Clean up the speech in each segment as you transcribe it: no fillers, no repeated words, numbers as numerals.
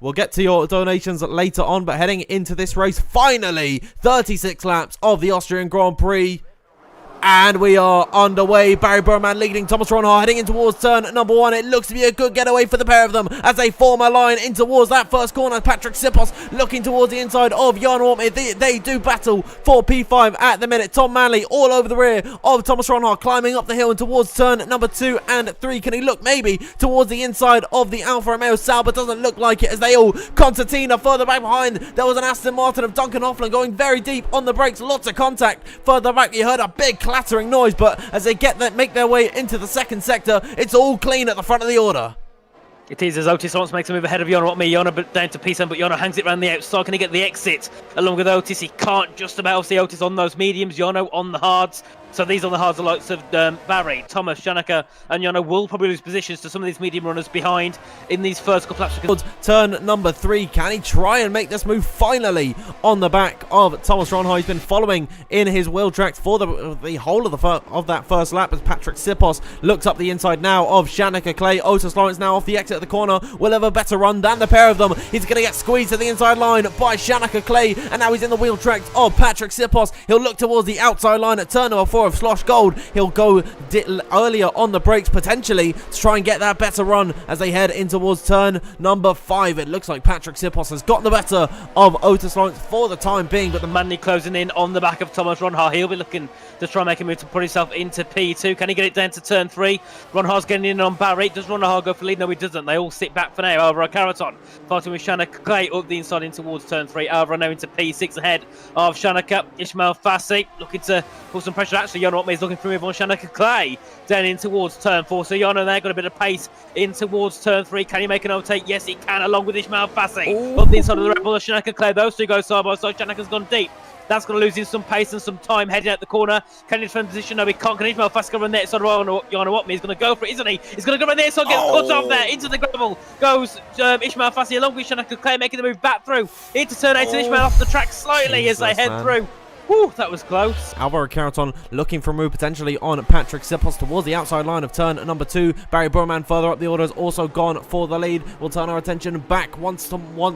We'll get to your donations later on, but heading into this race, finally, 36 laps of the Austrian Grand Prix. And we are underway. Barry Burman leading Thomas Ronhaar, heading in towards turn number 1. It looks to be a good getaway for the pair of them as they form a line in towards that first corner. Patrick Sipos looking towards the inside of Jan Ortmir. They do battle for P5 at the minute. Tom Manley all over the rear of Thomas Ronhaar, climbing up the hill and towards turn number 2 and 3. Can he look maybe towards the inside of the Alfa Romeo Sauber? Doesn't look like it as they all concertina further back behind. There was an Aston Martin of Duncan Hoffman going very deep on the brakes. Lots of contact further back. You heard a big clattering noise, but as they make their way into the second sector, it's all clean at the front of the order. It is as Otis wants to make a move ahead of Jono Ortmir. Jono down to P7, but Jono hangs it around the outside. Can he get the exit along with Otis? He can't just about see Otis on those mediums, Jono on the hards. So these on the hards are likes of Barry, Thomas, Shanaka, and Jono will probably lose positions to some of these medium runners behind in these first couple laps. Turn number 3, can he try and make this move finally on the back of Thomas Ronhaar? He's been following in his wheel tracks for the whole of that first lap as Patrick Sipos looks up the inside now of Shanaka Clay. Otis Lawrence now off the exit of the corner will have a better run than the pair of them. He's going to get squeezed to the inside line by Shanaka Clay, and now he's in the wheel tracks of Patrick Sipos. He'll look towards the outside line at turn number 4 of Slosh Gold. He'll go earlier on the brakes potentially to try and get that better run as they head in towards turn number 5. It looks like Patrick Sipos has gotten the better of Otis Lawrence for the time being, but the Manley closing in on the back of Thomas Ronhaar. He'll be looking to try and make a move to put himself into P2. Can he get it down to turn 3? Ronhaar's getting in on Barry. Does Ronhaar go for lead? No, he doesn't. They all sit back for now. Alvaro Caraton fighting with Shanaka Clay up the inside in towards turn 3. Alvaro now into P6 ahead of Shanaka. Ismail Fassi looking to put some pressure. Actually, Jono Ortmir is looking for a move on Shanaka Clay down in towards turn 4. So Jono there got a bit of pace in towards turn 3. Can he make an overtake? Yes, he can, along with Ismail Fassi. Up the inside of the Red Bull of Shanaka Clay. Those two go side by side. Shanaka's gone deep. That's going to lose him some pace and some time heading out the corner. Can he defend position? No, he can't. Can Ismail Fassi go around there? So Jono Ortmir is going to go for it, isn't he? He's going to go around there, so gets cut off there. Into the gravel goes Ismail Fassi along with Shanaka Clay, making the move back through into turn 8. And Ismail off the track slightly as they head through. Whew, that was close. Alvaro Caraton looking for a move potentially on Patrick Sipos towards the outside line of turn number 2. Barry Burman further up the order has also gone for the lead. We'll turn our attention back once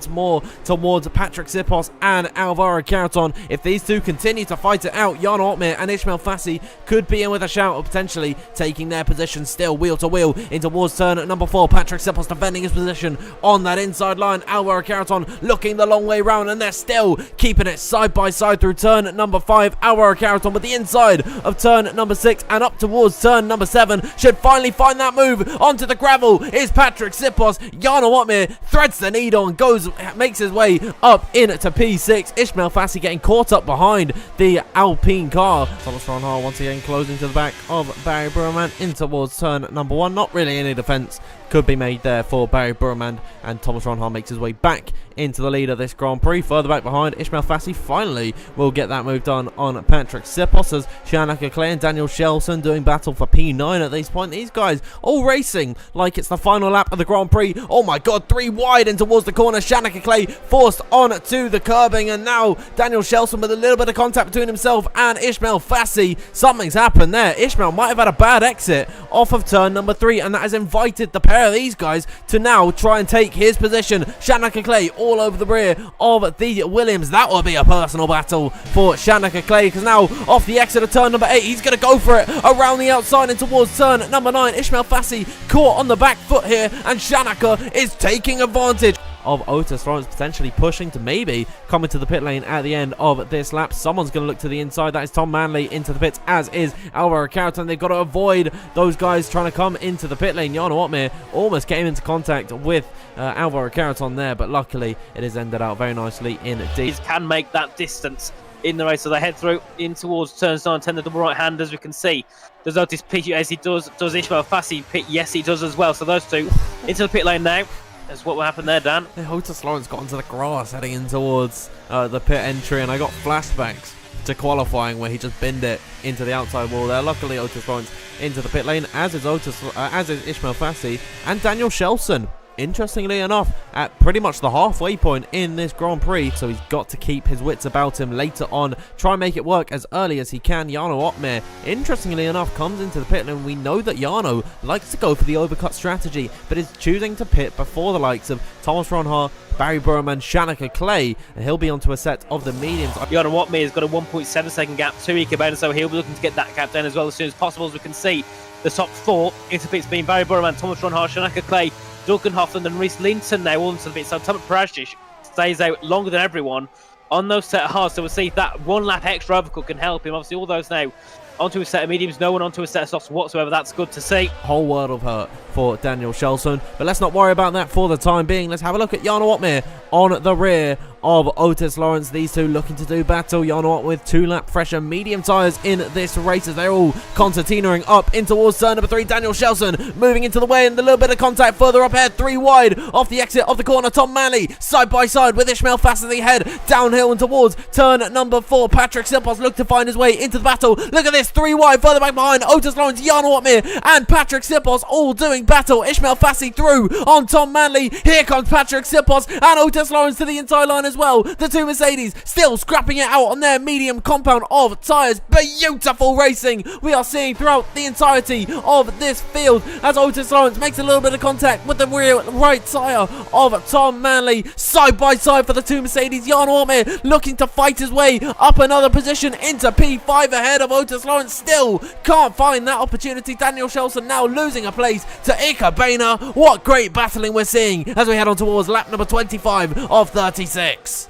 more towards Patrick Sipos and Alvaro Caraton. If these two continue to fight it out, Jan Ortmir and Ismail Fassi could be in with a shout of potentially taking their position still wheel to wheel in towards turn number 4. Patrick Sipos defending his position on that inside line. Alvaro Caraton looking the long way round, and they're still keeping it side by side through turn number 5. Alvaro Caraton with the inside of turn number 6 and up towards turn number 7 should finally find that move onto the gravel. Is Patrick Sipos. Jono Ortmir threads the needle and makes his way up into P6. Ismail Fassi getting caught up behind the Alpine car. Thomas Ronhaar once again closing to the back of Barry Burman in towards turn number 1. Not really any defense could be made there for Barry Burman, and Thomas Ronhaar makes his way back into the lead of this Grand Prix. Further back behind, Ismail Fassi finally will get that move done on Patrick Sipos as Shanaka Clay and Daniel Shelson doing battle for P9 at this point. These guys all racing like it's the final lap of the Grand Prix. Oh my god, 3 wide in towards the corner. Shanaka Clay forced on to the curbing, and now Daniel Shelson with a little bit of contact between himself and Ismail Fassi. Something's happened there. Ishmael might have had a bad exit off of turn number 3, and that has invited the pair of these guys to now try and take his position. Shanaka Clay all over the rear of the Williams. That will be a personal battle for Shanaka Clay, because now off the exit of turn number 8, he's going to go for it around the outside and towards turn number 9. Ismail Fassi caught on the back foot here, and Shanaka is taking advantage of Otis Lawrence potentially pushing to maybe come into the pit lane at the end of this lap. Someone's going to look to the inside. That is Tom Manley into the pits, as is Alvaro Caraton. They've got to avoid those guys trying to come into the pit lane. Jono Ortmir almost came into contact with Alvaro Caraton there, but luckily it has ended out very nicely indeed. He can make that distance in the race, so they head through in towards turns 9 and 10, the double right hand, as we can see. Does Otis pit? Yes, he does. Does Ismail Fassi pit? Yes, he does as well. So those two into the pit lane now. That's what will happen there, Dan. Otis Lawrence got onto the grass heading in towards the pit entry, and I got flashbacks to qualifying where he just binned it into the outside wall there. Luckily, Otis Lawrence into the pit lane, as is Ismail Fassi and Daniel Shelson interestingly enough, at pretty much the halfway point in this Grand Prix, so he's got to keep his wits about him later on, try and make it work as early as he can. Jarno Opmeer, interestingly enough, comes into the pit lane. We know that Jarno likes to go for the overcut strategy, but is choosing to pit before the likes of Thomas Ronhaar, Barry Burman, Shanika Clay, and he'll be onto a set of the mediums. Jarno Opmeer has got a 1.7 second gap to Uppbeat, so he'll be looking to get that gap down as well as soon as possible. As we can see, the top four into pits being Barry Burman, Thomas Ronhaar, Shanika Clay, Duncan Hoffland and Reese Linton now all into the pit. So Tomek Prajdic stays out longer than everyone on those set of hards, so we'll see if that one lap extra overcut can help him. Obviously all those now onto a set of mediums, no one onto a set of softs whatsoever. That's good to see. Whole world of hurt for Daniel Shelson, but let's not worry about that for the time being. Let's have a look at Jarno Opmeer on the rear of Otis Lawrence. These two looking to do battle. Jarno with 2-lap pressure medium tyres in this race as they're all concertinaing up in towards turn number 3. Daniel Shelson moving into the way and a little bit of contact further up ahead. 3 wide off the exit of the corner. Tom Manley side by side with Ishmael fast as he head downhill and towards turn number 4. Patrick Simpos look to find his way into the battle. Look at this, 3 wide further back behind. Otis Lawrence, Jarno Opmeer and Patrick Simpos all doing battle. Ishmael Fassi through on Tom Manley. Here comes Patrick Simpos and Otis Lawrence to the inside line as well. The two Mercedes still scrapping it out on their medium compound of tyres. Beautiful racing we are seeing throughout the entirety of this field as Otis Lawrence makes a little bit of contact with the rear right tyre of Tom Manley. Side by side for the two Mercedes. Jarno Opmeer looking to fight his way up another position into P5 ahead of Otis Lawrence. Still can't find that opportunity. Daniel Shelson now losing a place to Ika Boehner. What great battling we're seeing as we head on towards lap number 25 of 36.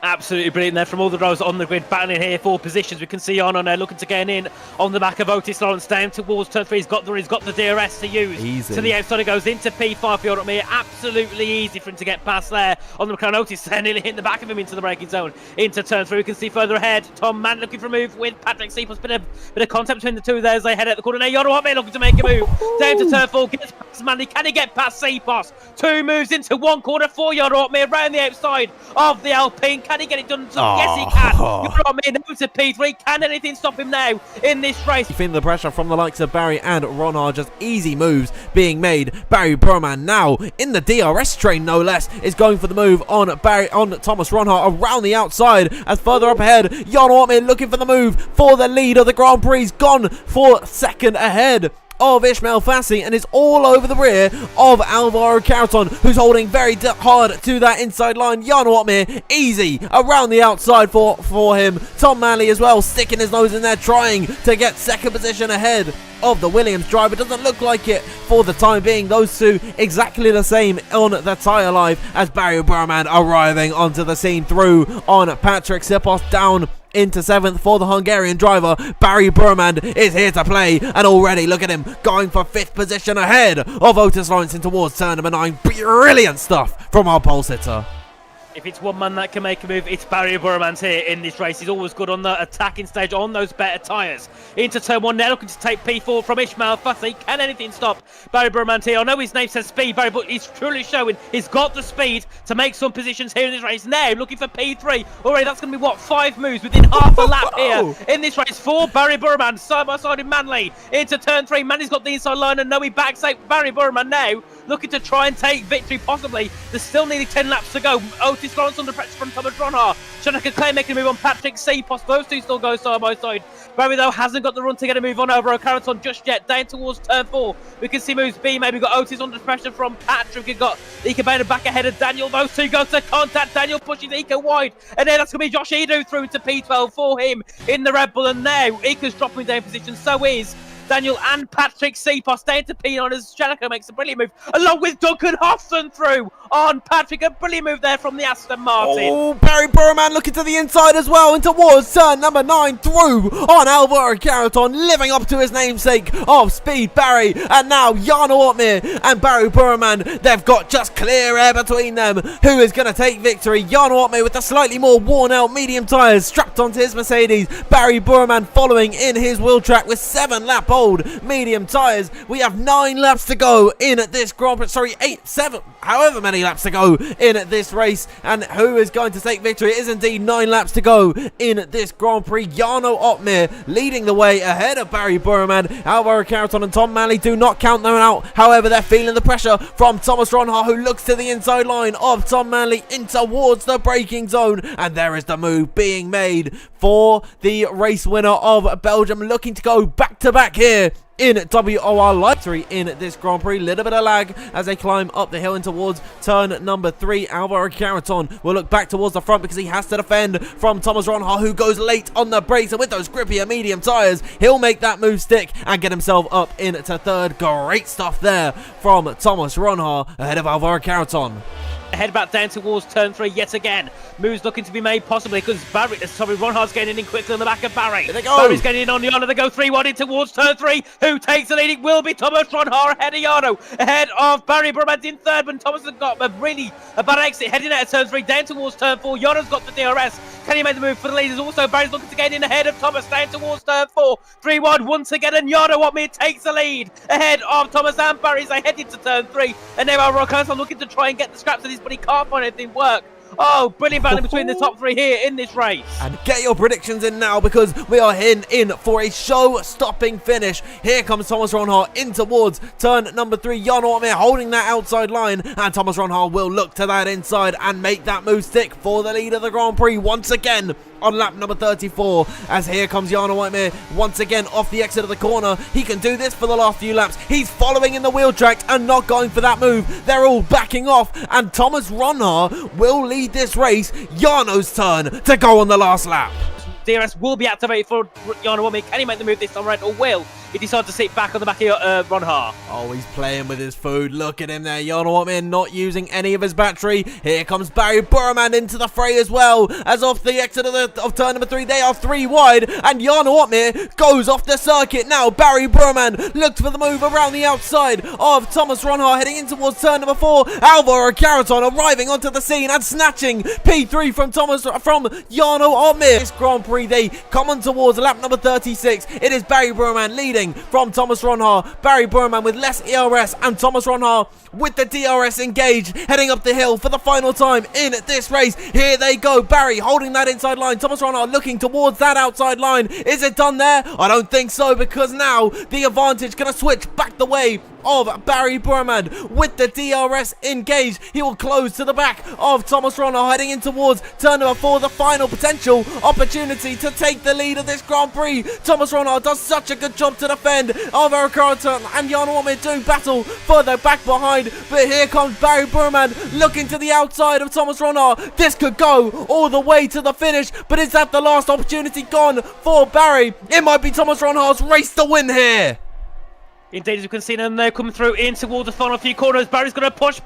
Absolutely brilliant there from all the drivers on the grid, battling here for positions. We can see Jarno now looking to get in on the back of Otis Lawrence down towards turn 3. He's got the DRS to use. Easy. To the outside it goes into P5 for Jarno Opmeer. Absolutely easy for him to get past there on the McLaren. Otis nearly hitting the back of him into the braking zone into turn 3. We can see further ahead Tom Mann looking for a move with Patrick Seepos. Bit of contact between the two there as they head out the corner. Now Jarno Opmeer looking to make a move down to turn 4. Gets past Manley. Can he get past Seepos? 2 moves into 1 corner for Jarno Opmeer around the outside of the Alpine. Can he get it done? Yes, he can. Jarno Opmeer now to P3. Can anything stop him now in this race? You feel the pressure from the likes of Barry and Ronhaar. Just easy moves being made. Barry Burman now in the DRS train, no less, is going for the move on Thomas Ronhaar around the outside. As further up ahead, Jarno Opmeer looking for the move for the lead of the Grand Prix. Gone for second ahead of Ishmael Fassi and is all over the rear of Alvaro Carreton, who's holding very hard to that inside line. Jarno Opmeer easy around the outside for him. Tom Manley as well sticking his nose in there trying to get second position ahead of the Williams driver. Doesn't look like it for the time being. Those two exactly the same on the tyre life as Barry Burman arriving onto the scene through on Patrick Simpos down into 7th for the Hungarian driver. Barry Burman is here to play and already look at him going for 5th position ahead of Otis Lawrence in towards turn number 9. Brilliant stuff from our pole sitter. If it's one man that can make a move, it's Barry Burman's here in this race. He's always good on the attacking stage, on those better tyres. Into turn 1 now, looking to take P4 from Ishmael Fassi. Can anything stop Barry Burman's here? I know his name says speed, Barry, but he's truly showing he's got the speed to make some positions here in this race. Now, looking for P3. Already, that's going to be, what, 5 moves within half a lap here in this race for Barry Burman. Side by side with Manley. Into turn 3. Manley's got the inside line, and no, he backs out Barry Burman now. Looking to try and take victory, possibly. There's still nearly 10 laps to go. Otis Lawrence under pressure from Thomas Ronhaar. Shanika Clay making a move on Patrick Seepos. Those two still go side by side. Barry, though, hasn't got the run to get a move on over O'Carrollton just yet. Down towards turn 4. We can see moves B. Maybe got Otis under pressure from Patrick. We've got Ika Boehner back ahead of Daniel. Those two go to contact. Daniel pushes Ika wide. And then that's going to be Josh Edu through to P12 for him in the Red Bull. And now Ika's dropping down position. So is Daniel and Patrick Seepos down to P9 as Shanika makes a brilliant move, along with Duncan Hoffman through on Patrick. A brilliant move there from the Aston Martin. Oh, Barry Burman looking to the inside as well, and towards turn number 9 through on Alvaro Carreton, living up to his namesake of speed, Barry. And now Jarno Opmeer and Barry Burman, they've got just clear air between them. Who is going to take victory? Jarno Opmeer with the slightly more worn out medium tyres strapped onto his Mercedes. Barry Burman following in his wheel track with 7 lap cold medium tyres. We have 9 laps to go in this Grand Prix. Sorry, 8, 7, however many laps to go in this race. And who is going to take victory? It is indeed 9 laps to go in this Grand Prix. Jarno Opmeer leading the way ahead of Barry Burman. Alvaro Carreton and Tom Manley do not count them out. However, they're feeling the pressure from Thomas Ronhaar, who looks to the inside line of Tom Manley in towards the braking zone. And there is the move being made for the race winner of Belgium, looking to go back-to-back here in WOR victory in this Grand Prix. Little bit of lag as they climb up the hill and towards turn number 3. Alvaro Carreton will look back towards the front because he has to defend from Thomas Ronhaar, who goes late on the brakes, and with those grippier medium tyres, he'll make that move stick and get himself up into third. Great stuff there from Thomas Ronhaar ahead of Alvaro Carreton. Head back down towards turn 3 yet again. Moves looking to be made possibly because Ronhaar's getting in quickly on the back of Barry. Here they go. Barry's getting in on Jarno. They go 3-1 in towards turn 3. Who takes the lead? It will be Thomas Ronhaar ahead of Jarno. Ahead of Barry Burman's in third, but Thomas has got a bad exit heading out of turn 3 down towards turn 4. Jarno's got the DRS. Can he make the move for the leaders? Also, Barry's looking to get in ahead of Thomas down towards turn 4. 3-1 once again, and Jarno Opmeer takes the lead ahead of Thomas and Barry as they head into turn 3. And now Alvaro Carreton looking to try and get the scraps of this, but he can't find anything work. Oh, brilliant battle between the top 3 here in this race. And get your predictions in now because we are in for a show-stopping finish. Here comes Thomas Ronhaar in towards turn number 3. Jarno Opmeer holding that outside line, and Thomas Ronhaar will look to that inside and make that move stick for the lead of the Grand Prix once again on lap number 34, as here comes Jarno Opmeer once again off the exit of the corner. He can do this for the last few laps. He's following in the wheel tracks and not going for that move. They're all backing off, and Thomas Ronhaar will lead this race. Jarno's turn to go on the last lap. DRS will be activated for Jarno Opmeer. Can he make the move this time around, or will he decide to sit back on the back of Ronhaar? Oh, he's playing with his food. Look at him there. Jarno Opmeer not using any of his battery. Here comes Barry Burman into the fray as well, as off the exit of turn number 3. They are 3 wide, and Jarno Opmeer goes off the circuit. Now Barry Burman looks for the move around the outside of Thomas Ronhaar, heading in towards turn number 4. Alvaro Carreton arriving onto the scene and snatching P3 from Jarno Opmeer. This Grand Prix, they come on towards lap number 36. It is Barry Burman leading from Thomas Ronhaar. Barry Burman with less ERS, and Thomas Ronhaar with the DRS engaged, heading up the hill for the final time in this race. Here they go. Barry holding that inside line. Thomas Ronhaar looking towards that outside line. Is it done there? I don't think so, because now the advantage going to switch back the way of Barry Burman with the DRS engaged. He will close to the back of Thomas Ronhaar, heading in towards turn number 4, the final potential opportunity to take the lead of this Grand Prix. Thomas Ronhaar does such a good job to defend. Alvaro Carreton and Jarno Opmeer do battle further back behind, but here comes Barry Burman looking to the outside of Thomas Ronhaar. This could go all the way to the finish, but is that the last opportunity gone for Barry? It might be Thomas Ronhaar's race to win here. Indeed, as you can see them now coming through in towards the final few corners. Barry's going to push.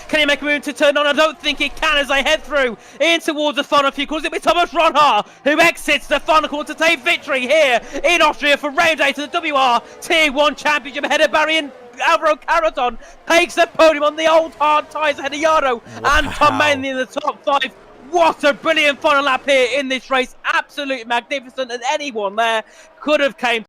Can he make a move to turn on? I don't think he can as they head through in towards the final few corners. It'll be Thomas Ronhaar who exits the final corner to take victory here in Austria for round 8 of the WR Tier 1 Championship ahead of Barry, and Alvaro Carreton takes the podium on the old hard tyres ahead of Jarno and Tom Manley in the top 5. What a brilliant final lap here in this race. Absolutely magnificent, and anyone there could have came